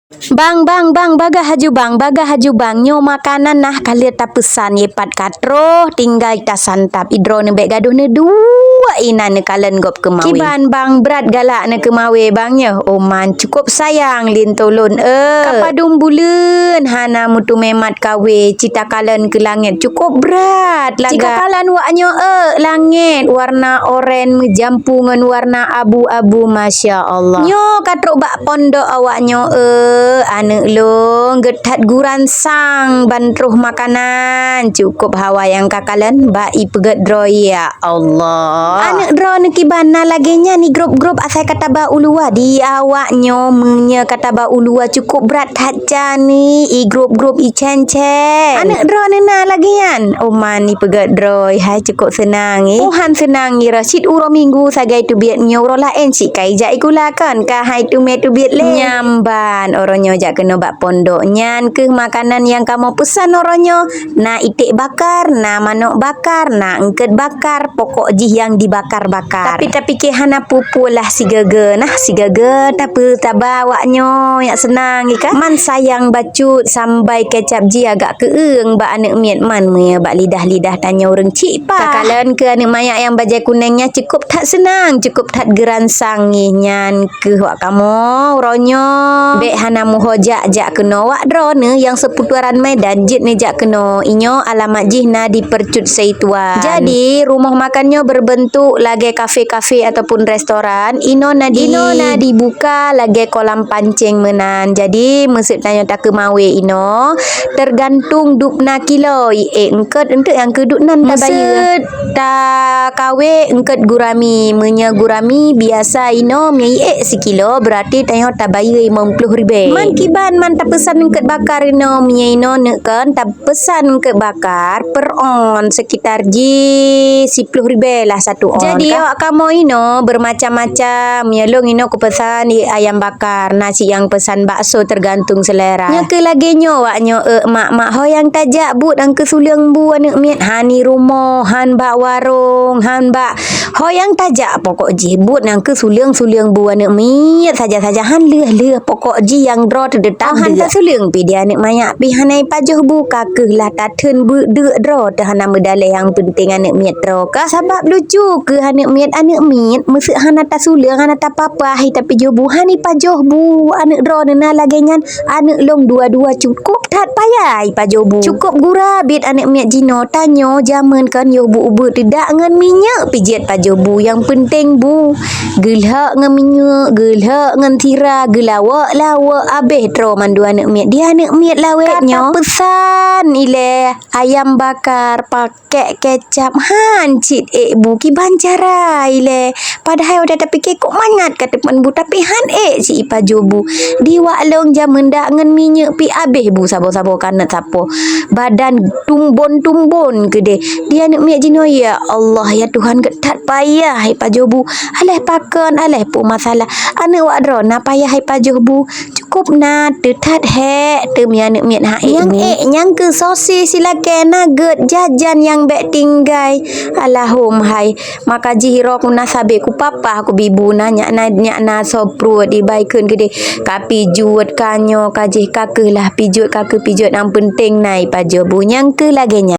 Bang, baga haju bang, nyo makanan nah kalian tak pesan ye pat katro, tinggal kita santap idro ne bek gaduh ne dua ina ne kalian gop kemawe. Kiban bang berat galak ne kemawe bang nya, oman cukup sayang lin tolon kapadung bulen, hana mutu memat kawe, cita kalian ke langit cukup berat laga. Jika kalian wak nyo langit, warna oranye jampu ngan warna abu-abu, Masya Allah. Nyo katro bak pondok awak nyo ane long getat guransang bantruh makanan cukup hawa yang kakalan bai peget dro ya Allah. Ane dro nekiban na lagenya ni grup asai kata ba ulua di awaknyo menye kata ba ulua cukup berat haja ni i grup i cencen. Ane dro na lagian oman ni peget dro hai cukup senang Tuhan senang ira sit uro minggu sagai tu biat nyo uro laen si kai jai kulakan ka hai tu me tu biat le nyamban oronyo jak kena bak pondok nyan ke makanan yang kamu pesan oronyo na itik bakar, na manok bakar, na engket bakar, pokok jih yang dibakar-bakar. Tapi ke hana pupu lah si gege tapi tabah waknyo yak senang ika man sayang bacut sampai kecap ji agak keeng bak anek miat man me bak lidah tanya orang cik pa kakalan ke anek mayak yang bajai kuningnya cukup tak senang, cukup tak geransang nyan ke wak kamu oronyo bek hana muhojak jak kena wak drone yang seputaran Medan jit ne jak kena inyo alamat jihna di Percut Seituan. Jadi rumah makannya berbentuk lagi kafe-kafe ataupun restoran ino na dibuka lagi kolam pancing menan. Jadi maksud tanya tak kemawe ino tergantung dupna kilo engket untuk yang keduk nan maksud ta kawe engket gurami menya gurami biasa ino mie sekilo berarti tanya ta bayar 50,000 man kiban man tak pesan engket bakar ino mie ino kan tak pesan engket bakar per on sekitar ji 10,000 lah satu on. Jadi awak kamu ino bermacam-macam nyelong ino ku pesan ayam bakar, nasi yang pesan bakso tergantung selera. Nya ke lagi nyo wak nyo mak hoyang tajak but ang kesuliang bu anek miat hani rumo han bak warung han bak hoyang tajak pokok ji but nang kesuliang bu anek miat saja han leh pokok ji yang dro terdetak han tak suliang pi dia anek mayak pi hanai pajuh buka ke lah taten bu de dro hana medale yang penting anek miat dro ka sebab lucu ke anek miat mesuk hana tak suliang hana tak apa tapi jo bu hani pajuh bu anek dro na lagi nyan anek long dua-dua cukup tak payah pajuh bu cukup gura bit anek miat jino tanyo jaman kan yo bu ubu tidak ngan minyak pijet pajuh bu yang penting bu gelak ngan minyak gelak ngan tira gelawak abeh dro mandu anek miat dia anek miat lawetnyo pesan ile ayam bakar pakai kecap hancit bu kiban cara ile padahal udah tak fikir kok mangat kata teman bu tapi han si pajuh bu di waklong jaman dak ngan minyak pi abeh bu sabo kanat sapo badan tumbon ke dia anek miat jino ya Allah ya Tuhan ketat payah pajuh bu aleh pakan aleh pu masalah anek wak dro na payah pajuh bu cukup na tetat temi anek miat yang yang ke sosis silakan nugget jajan yang bek tinggai alahum hai maka jihiro ku nasabe ku papa ku bibu nanya na sopru di baikun gede kapi juut kanyo kajih kakeh lah pijut yang penting nai pajuh bu yang ke lagenya